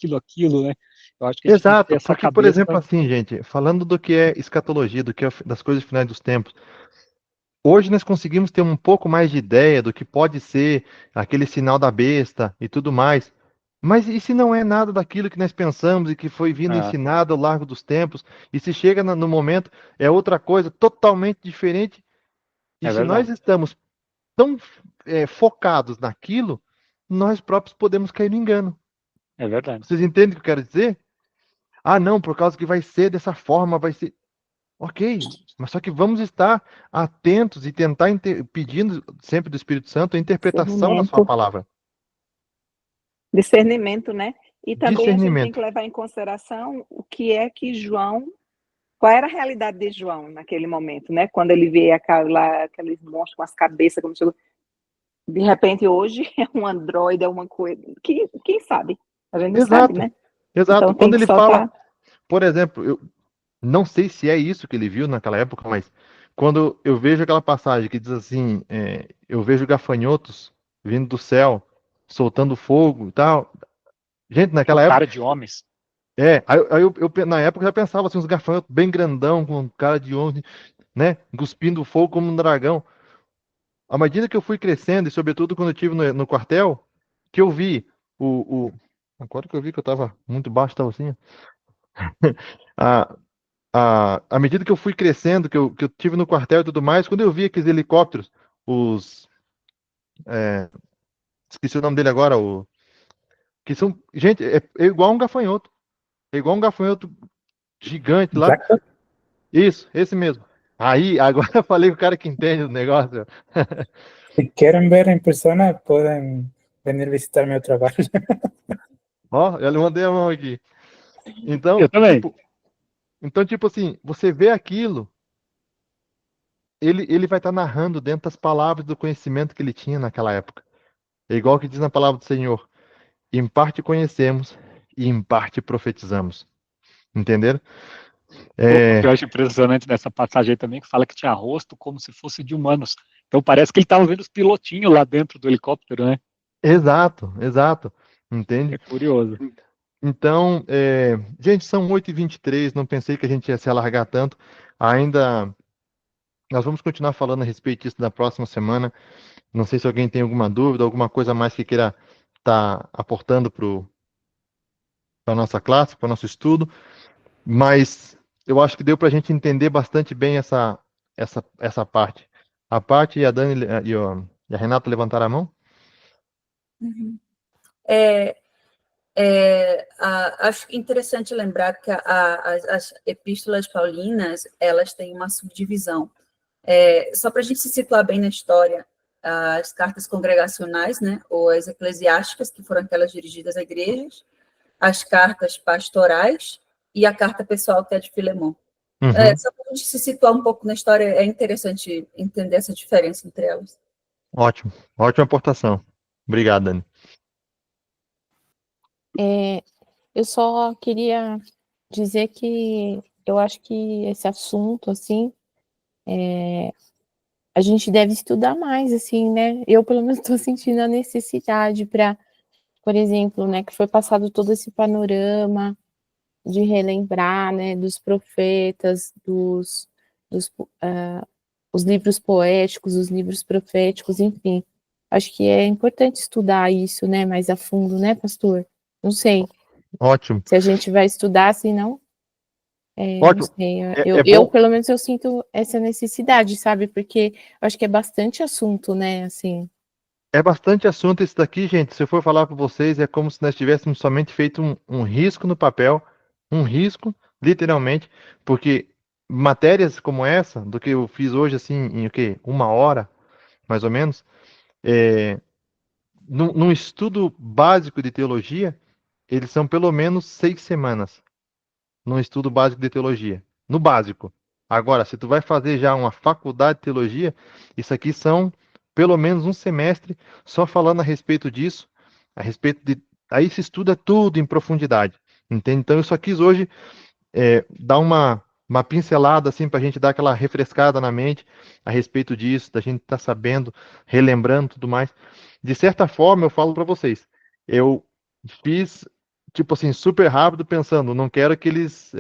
né? Eu acho que a gente tem que ter
Exato,
essa
porque, por
cabeça.
exemplo, assim, gente, falando do que é escatologia, do que é das coisas finais dos tempos, hoje nós conseguimos ter um pouco mais de ideia do que pode ser aquele sinal da besta e tudo mais. Mas e se não é nada daquilo que nós pensamos e que foi vindo
É,
ensinado ao largo dos tempos, e se chega no momento, é outra coisa totalmente diferente, e
é
se nós
verdade,
estamos tão focados naquilo, nós próprios podemos cair no engano.
é verdade.
Vocês entendem o que eu quero dizer? Ah, não, por causa que vai ser dessa forma, vai ser. Ok, mas só que vamos estar atentos e tentar pedindo sempre do Espírito Santo a interpretação da sua
Discernimento.
palavra.
Discernimento, né? E também a gente tem que
Discernimento.
levar em consideração o que é que qual era a realidade de João naquele momento, né? Quando ele vê aqueles monstros com as cabeças, como chegou. De repente, hoje é um androide, é uma coisa. Quem sabe? A gente não sabe,
Exato,
né?
exato.
Então tem
Quando
que
ele
soltar.
fala, por exemplo, eu não sei se é isso que ele viu naquela época, mas quando eu vejo aquela passagem que diz assim, eu vejo gafanhotos vindo do céu, soltando fogo e tal. Gente,
Com
naquela época.
cara de homens.
Na época eu já pensava assim, uns gafanhotos bem grandão, com cara de onça, né? Cuspindo fogo como um dragão. À medida que eu fui crescendo, e sobretudo quando eu estive no quartel, que eu vi agora que eu vi que eu estava muito baixo, estava assim. À, à medida que eu fui crescendo, que eu tive no quartel e tudo mais, quando eu vi aqueles helicópteros, os. é, esqueci o nome dele agora, que são. Gente, é igual um gafanhoto. É igual um gafanhoto gigante lá.
Jackson?
Isso, esse mesmo. Aí, agora eu falei com o cara que entende o negócio.
Si quieren ver en persona, pueden venir a visitar mi trabajo.
Ó, eu mandei a mão aqui.
Eu também.
Então, tipo assim, você vê aquilo, ele vai estar narrando dentro das palavras do conhecimento que ele tinha naquela época. É igual que diz na palavra do Senhor: em parte conhecemos e em parte profetizamos. Entenderam?
O que eu
É,
acho impressionante nessa passagem aí também, que fala que tinha rosto como se fosse de humanos. Então parece que ele estava vendo os pilotinhos lá dentro do helicóptero, né?
exato, exato. Entende?
É curioso.
Então, gente, são 8h23, não pensei que a gente ia se alargar tanto. Ainda, nós vamos continuar falando a respeito disso na próxima semana. Não sei se alguém tem alguma dúvida, alguma coisa a mais que queira estar aportando para a nossa classe, para o nosso estudo, mas eu acho que deu para a gente entender bastante bem essa parte. A parte e a Dani e a Renata levantaram a mão?
Uhum. Acho interessante lembrar que as epístolas paulinas, elas têm uma subdivisão. Só para a gente se situar bem na história, as cartas congregacionais, né, ou as eclesiásticas, que foram aquelas dirigidas a igrejas, as cartas pastorais e a carta pessoal, que é de Filemão.
Uhum.
Só para a gente se situar um pouco na história, é interessante entender essa diferença entre elas.
Ótimo, ótima aportação. Obrigado, Dani.
Eu só queria dizer que eu acho que esse assunto, assim, a gente deve estudar mais, assim, né? Eu, pelo menos, estou sentindo a necessidade para, por exemplo, né, que foi passado todo esse panorama de relembrar, né, dos profetas, dos os livros poéticos, os livros proféticos, enfim. Acho que é importante estudar isso, né, mais a fundo, né, pastor? Não sei
Ótimo,
se a gente vai estudar, se não, não
ótimo.
sei.
É bom,
Pelo menos, eu sinto essa necessidade, sabe? Porque eu acho que é bastante assunto, né, assim.
é bastante assunto esse daqui, gente. Se eu for falar com vocês, é como se nós tivéssemos somente feito um risco no papel, um risco, literalmente, porque matérias como essa, do que eu fiz hoje, assim, em o quê? 1 hora, mais ou menos, é, num estudo básico de teologia, eles são pelo menos 6 semanas num estudo básico de teologia. No básico. Agora, se tu vai fazer já uma faculdade de teologia, isso aqui são pelo menos um semestre só falando a respeito disso, a respeito de. Aí se estuda tudo em profundidade. Entende? Então, eu só quis hoje dar uma pincelada assim para a gente dar aquela refrescada na mente a respeito disso, da gente estar sabendo, relembrando tudo mais. De certa forma, eu falo para vocês, eu fiz tipo assim super rápido pensando, não quero que eles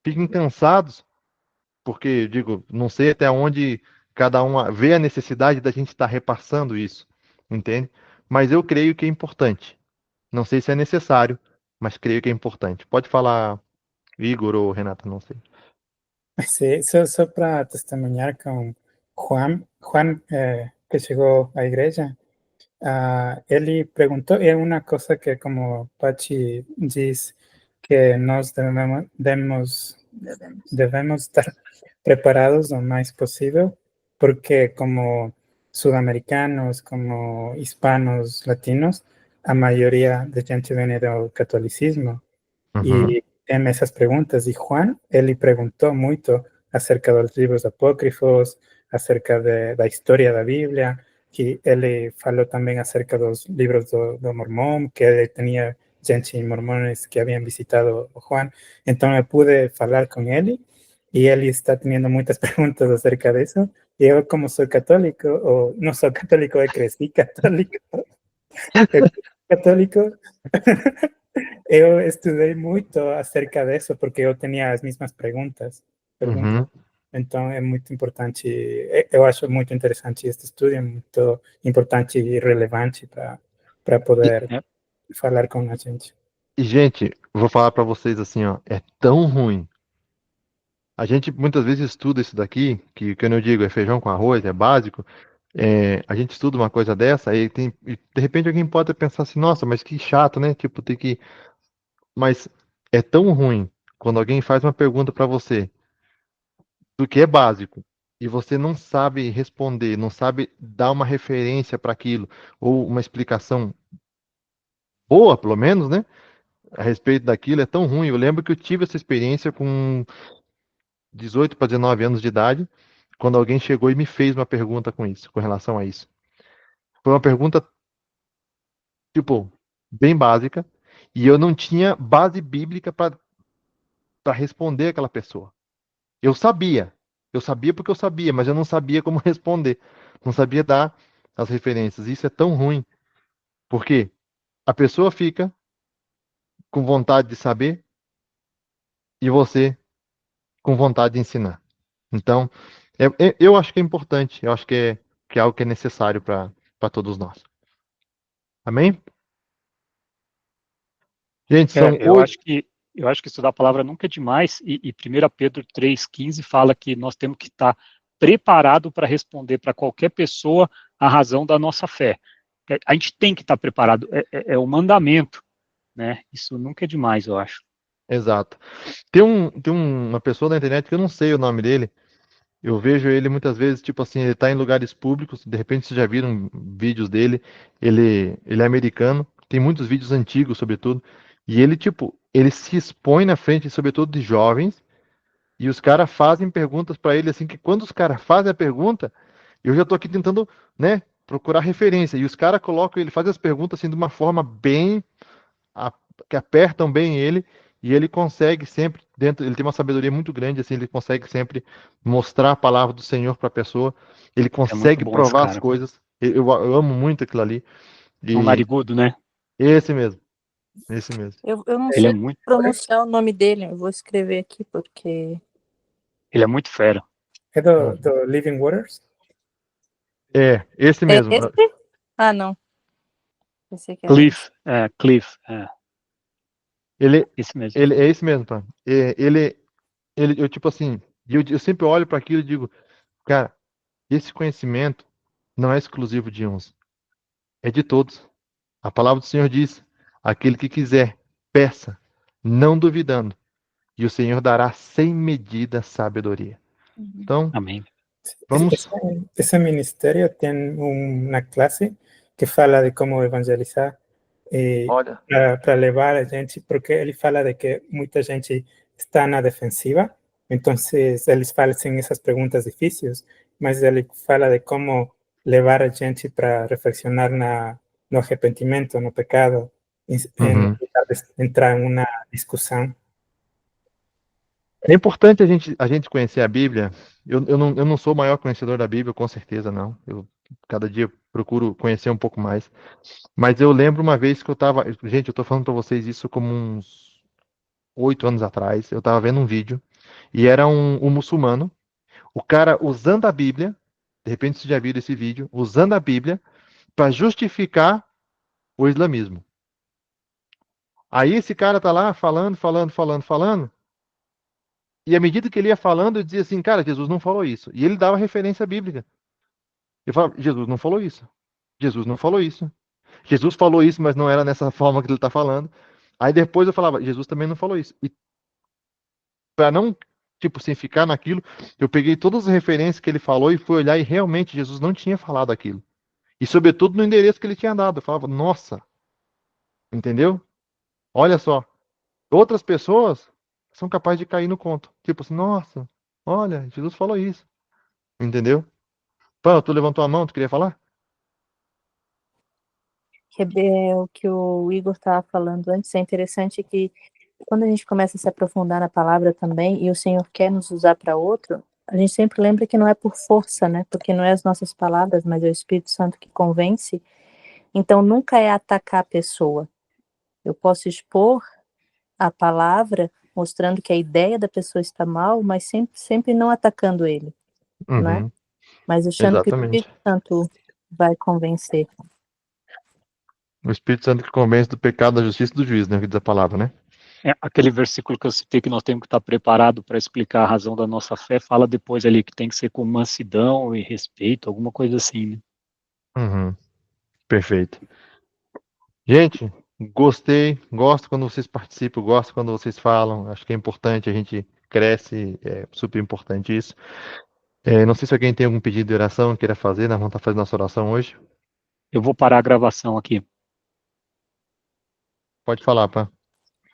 fiquem cansados, porque digo, não sei até onde cada um vê a necessidade da gente estar repassando isso, entende? Mas eu creio que é importante. Não sei se é necessário, mas creio que é importante. Pode falar, Igor ou Renata, não sei.
Sí, solo para testemunhar con Juan que llegó a igreja, ele perguntou, é uma coisa que como Pachi diz, que nós devemos estar preparados lo más posible, porque como sudamericanos, como hispanos, latinos, a maioria de gente viene do catolicismo.
Uhum,
E tem essas perguntas. E Juan, ele perguntou muito acerca dos livros apócrifos, acerca da história da Bíblia, que ele falou também acerca dos livros do Mormon, que ele tinha gente mormones que haviam visitado o Juan. Então eu pude falar com ele e ele está tendo muitas perguntas acerca disso. E eu, como sou católico, ou não sou católico, eu cresci católico, católico, eu estudei muito acerca disso porque eu tinha as mesmas perguntas.
uhum.
Então é muito importante, eu acho muito interessante este estudo, é muito importante e relevante para
E,
poder
É,
falar com a gente.
gente, vou falar para vocês assim, ó, é tão ruim. A gente muitas vezes estuda isso daqui, que eu não digo, é feijão com arroz, é básico. A gente estuda uma coisa dessa, e de repente alguém pode pensar assim, nossa, mas que chato, né? Tipo, ter que. Mas é tão ruim quando alguém faz uma pergunta para você do que é básico, e você não sabe responder, não sabe dar uma referência para aquilo, ou uma explicação boa, pelo menos, né? A respeito daquilo, é tão ruim. Eu lembro que eu tive essa experiência com 18 para 19 anos de idade, quando alguém chegou e me fez uma pergunta com isso, com relação a isso. Foi uma pergunta, tipo, bem básica, e eu não tinha base bíblica para responder aquela pessoa. Eu sabia porque eu sabia, mas eu não sabia como responder. Não sabia dar as referências. Isso é tão ruim, porque a pessoa fica com vontade de saber e você com vontade de ensinar. Então, eu acho que é importante, eu acho que é algo que é necessário para todos nós. Amém? Gente, são
Eu
8.
acho que estudar a palavra nunca é demais, e 1 Pedro 3,15 fala que nós temos que estar preparado para responder para qualquer pessoa a razão da nossa fé. A gente tem que estar preparado, é o mandamento, né? Isso nunca é demais, eu acho.
Exato. Tem uma pessoa na internet que eu não sei o nome dele. Eu vejo ele muitas vezes, tipo assim, ele tá em lugares públicos, de repente vocês já viram vídeos dele, ele é americano, tem muitos vídeos antigos, sobretudo, e ele, tipo, ele se expõe na frente, sobretudo, de jovens, e os caras fazem perguntas para ele, assim, que quando os caras fazem a pergunta, eu já tô aqui tentando, né, procurar referência, e os caras colocam, ele faz as perguntas, assim, de uma forma bem a- que apertam bem ele e ele consegue sempre dentro, ele tem uma sabedoria muito grande assim, ele consegue sempre mostrar a palavra do Senhor para a pessoa, ele
É muito
consegue
bom esse
provar as
cara.
coisas. Eu amo muito aquilo ali
É um
e
narigudo, né?
esse mesmo, esse mesmo.
Eu não
Ele é
sei
muito,
pronunciar o nome dele, eu vou escrever aqui porque
ele é muito fera.
É do Living Waters?
É, esse
é
mesmo.
esse? Ah, não. Pensei que era esse.
Cliff,
Ele,
esse mesmo.
ele é esse mesmo, tá? Eu tipo assim, eu sempre olho para aquilo e digo, cara, esse conhecimento não é exclusivo de uns, é de todos. A palavra do Senhor diz: aquele que quiser, peça, não duvidando, e o Senhor dará sem medida sabedoria. Então,
Amém.
vamos.
Ese ministerio tiene una clase que fala de cómo evangelizar
Olha.
para levar a gente, porque ele fala de que muita gente está na defensiva, entonces eles fazem essas perguntas difíceis, mas ele fala de como levar a gente para reflexionar no arrependimento, no pecado, em
Uhum.
entrar em uma discussão.
É importante a gente conhecer a Bíblia. Eu não sou o maior conhecedor da Bíblia, com certeza não. Eu cada dia procuro conhecer um pouco mais. Mas eu lembro uma vez que eu estava. Gente, eu estou falando para vocês isso como uns 8 anos atrás. Eu estava vendo um vídeo e era um muçulmano. O cara usando a Bíblia, de repente vocês já viram esse vídeo, usando a Bíblia para justificar o islamismo. Aí esse cara tá lá falando, e à medida que ele ia falando, eu dizia assim, cara, Jesus não falou isso. E ele dava referência bíblica. Eu falava, Jesus não falou isso. Jesus não falou isso. Jesus falou isso, mas não era nessa forma que ele está falando. Aí depois eu falava, Jesus também não falou isso. E para não, tipo assim, ficar naquilo, eu peguei todas as referências que ele falou e fui olhar e realmente Jesus não tinha falado aquilo. E sobretudo no endereço que ele tinha dado. Eu falava, nossa, entendeu? Olha só. Outras pessoas são capazes de cair no conto. Tipo assim, nossa, olha, Jesus falou isso. Entendeu? Pô, tu levantou a mão, tu queria falar?
É o que o Igor estava falando antes, é interessante que quando a gente começa a se aprofundar na palavra também, e o Senhor quer nos usar para outro, a gente sempre lembra que não é por força, né? Porque não é as nossas palavras, mas é o Espírito Santo que convence. Então, nunca é atacar a pessoa. Eu posso expor a palavra, mostrando que a ideia da pessoa está mal, mas sempre não atacando ele, né?
Uhum,
Mas achando que o
exatamente.
Espírito Santo vai convencer.
O Espírito Santo que convence do pecado, da justiça e do juízo, né? Que diz a palavra, né?
Aquele versículo que eu citei que nós temos que estar preparado para explicar a razão da nossa fé, fala depois ali que tem que ser com mansidão e respeito, alguma coisa assim, né?
Uhum, perfeito. Gente, gostei, gosto quando vocês participam, gosto quando vocês falam. Acho que é importante a gente cresce, é super importante isso. Não sei se alguém tem algum pedido de oração que queira fazer, nós vamos estar fazendo nossa oração hoje.
Eu vou parar a gravação aqui.
Pode falar, Pá.